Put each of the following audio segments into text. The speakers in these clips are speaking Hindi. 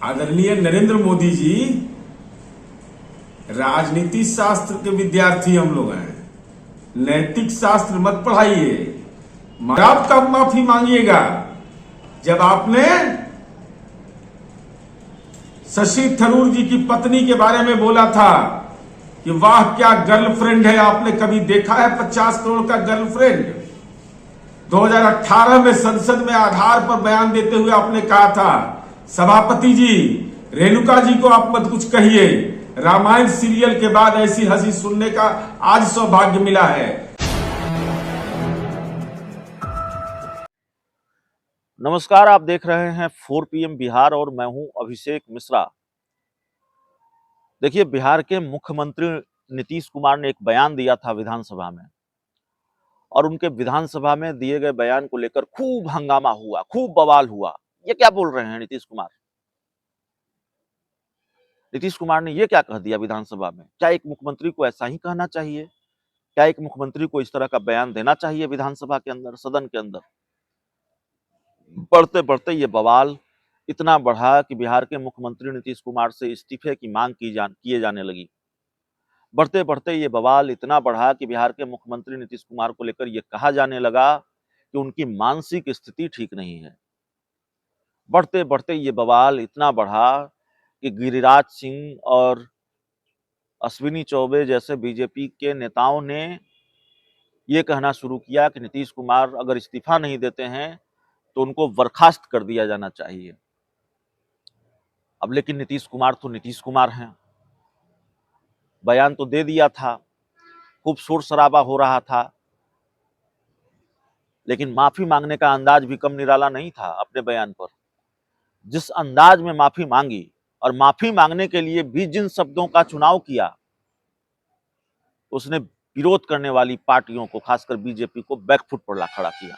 आदरणीय नरेंद्र मोदी जी राजनीति शास्त्र के विद्यार्थी हम लोग हैं। नैतिक शास्त्र मत पढ़ाइए। आप कब माफी मांगिएगा जब आपने शशि थरूर जी की पत्नी के बारे में बोला था कि वाह क्या गर्लफ्रेंड है। आपने कभी देखा है 50 करोड़ का गर्लफ्रेंड? 2018 में संसद में आधार पर बयान देते हुए आपने कहा था सभापति जी रेणुका जी को आप मत कुछ कहिए। रामायण सीरियल के बाद ऐसी हंसी सुनने का आज सौभाग्य मिला है। नमस्कार, आप देख रहे हैं 4 PM बिहार और मैं हूं अभिषेक मिश्रा। देखिए, बिहार के मुख्यमंत्री नीतीश कुमार ने एक बयान दिया था विधानसभा में और उनके विधानसभा में दिए गए बयान को लेकर खूब हंगामा हुआ, खूब बवाल हुआ। ये क्या बोल रहे हैं नीतीश कुमार? नीतीश कुमार ने ये क्या कह दिया विधानसभा में? क्या एक मुख्यमंत्री को ऐसा ही कहना चाहिए? क्या एक मुख्यमंत्री को इस तरह का बयान देना चाहिए विधानसभा के अंदर, सदन के अंदर? बढ़ते बढ़ते ये बवाल इतना बढ़ा कि बिहार के मुख्यमंत्री नीतीश कुमार से इस्तीफे की मांग किए जाने लगी। बढ़ते बढ़ते ये बवाल इतना बढ़ा कि बिहार के मुख्यमंत्री नीतीश कुमार को लेकर ये कहा जाने लगा कि उनकी मानसिक स्थिति ठीक नहीं है। बढ़ते बढ़ते ये बवाल इतना बढ़ा कि गिरिराज सिंह और अश्विनी चौबे जैसे बीजेपी के नेताओं ने ये कहना शुरू किया कि नीतीश कुमार अगर इस्तीफा नहीं देते हैं तो उनको बर्खास्त कर दिया जाना चाहिए। अब लेकिन नीतीश कुमार तो नीतीश कुमार हैं। बयान तो दे दिया था, खूब शोर शराबा हो रहा था, लेकिन माफी मांगने का अंदाज भी कम निराला नहीं था अपने बयान पर। जिस अंदाज में माफी मांगी और माफी मांगने के लिए भी जिन शब्दों का चुनाव किया, उसने विरोध करने वाली पार्टियों को, खासकर बीजेपी को बैकफुट पर ला खड़ा किया।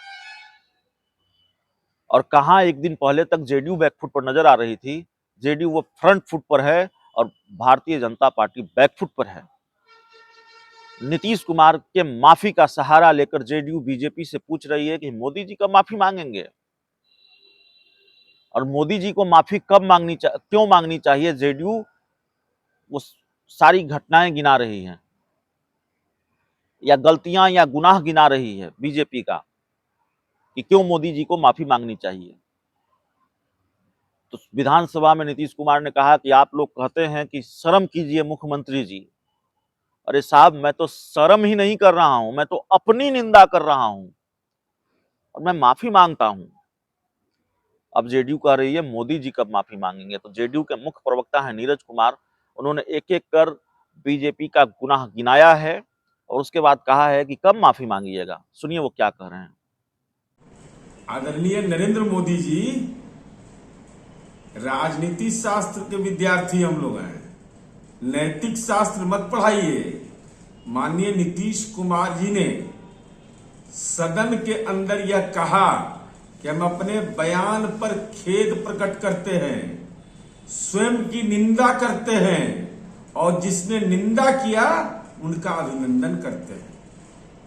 और कहां एक दिन पहले तक जेडीयू बैकफुट पर नजर आ रही थी, जेडीयू वो फ्रंट फुट पर है और भारतीय जनता पार्टी बैकफुट पर है। नीतीश कुमार के माफी का सहारा लेकर जेडीयू बीजेपी से पूछ रही है कि मोदी जी कब माफी मांगेंगे और मोदी जी को माफी कब क्यों मांगनी चाहिए। जेडीयू वो सारी घटनाएं गिना रही है या गलतियां या गुनाह गिना रही है बीजेपी का कि क्यों मोदी जी को माफी मांगनी चाहिए। तो विधानसभा में नीतीश कुमार ने कहा कि आप लोग कहते हैं कि शर्म कीजिए मुख्यमंत्री जी। अरे साहब, मैं तो शर्म ही नहीं कर रहा हूं, मैं तो अपनी निंदा कर रहा हूं और मैं माफी मांगता हूं। अब जेडीयू कह रही है मोदी जी कब माफी मांगेंगे। तो जेडीयू के मुख्य प्रवक्ता हैं नीरज कुमार, उन्होंने एक एक कर बीजेपी का गुनाह गिनाया है और उसके बाद कहा है कि कब माफी मांगिएगा। सुनिए वो क्या कह रहे हैं। आदरणीय नरेंद्र मोदी जी राजनीति शास्त्र के विद्यार्थी हम लोग हैं। नैतिक शास्त्र मत पढ़ाइए। माननीय नीतीश कुमार जी ने सदन के अंदर यह कहा कि हम अपने बयान पर खेद प्रकट करते हैं, स्वयं की निंदा करते हैं और जिसने निंदा किया उनका अभिनंदन करते हैं।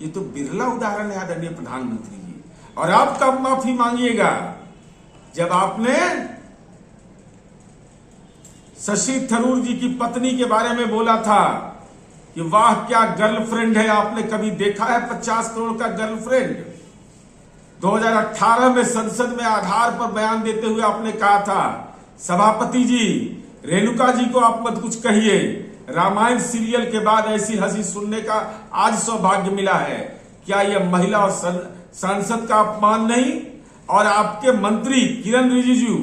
ये तो बिरला उदाहरण है आदरणीय प्रधानमंत्री जी। और आप कब माफी मांगिएगा जब आपने शशि थरूर जी की पत्नी के बारे में बोला था कि वाह क्या गर्लफ्रेंड है। आपने कभी देखा है 50 करोड़ का गर्लफ्रेंड? 2018 में संसद में आधार पर बयान देते हुए आपने कहा था सभापति जी रेणुका जी को आप मत कुछ कहिए। रामायण सीरियल के बाद ऐसी हंसी सुनने का आज सौभाग्य मिला है। क्या यह महिला और सांसद का अपमान नहीं? और आपके मंत्री किरण रिजिजू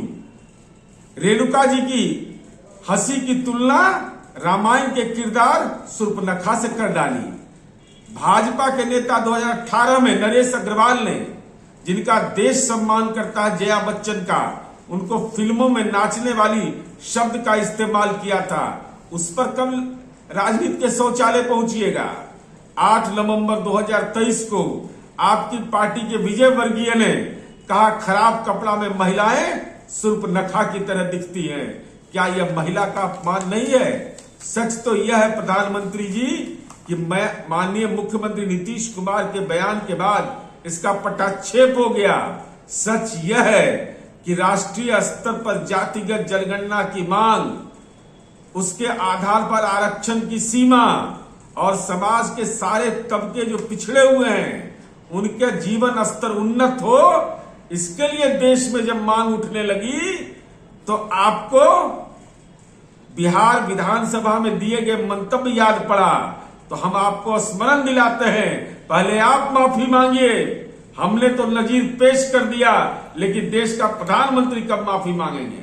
रेणुका जी की हंसी की तुलना रामायण के किरदार शूर्पणखा से कर डाली। भाजपा के नेता 2018 में नरेश अग्रवाल ने, जिनका देश सम्मान करता है जया बच्चन का, उनको फिल्मों में नाचने वाली शब्द का इस्तेमाल किया था। उस पर कब राजनीति के शौचालय पहुंचिएगा? 8 नवंबर 2023 को आपकी पार्टी के विजय वर्गीय ने कहा खराब कपड़ा में महिलाएं शूर्पणखा की तरह दिखती हैं। क्या यह महिला का अपमान नहीं है? सच तो यह है प्रधानमंत्री जी कि मैं माननीय मुख्यमंत्री नीतीश कुमार के बयान के बाद इसका पटाक्षेप हो गया। सच यह है कि राष्ट्रीय स्तर पर जातिगत जनगणना की मांग, उसके आधार पर आरक्षण की सीमा और समाज के सारे तबके जो पिछड़े हुए हैं उनके जीवन स्तर उन्नत हो, इसके लिए देश में जब मांग उठने लगी तो आपको बिहार विधानसभा में दिए गए मंतव्य याद पड़ा। तो हम आपको स्मरण दिलाते हैं, पहले आप माफी मांगिए। हमने तो नजीर पेश कर दिया, लेकिन देश का प्रधानमंत्री कब माफी मांगेंगे?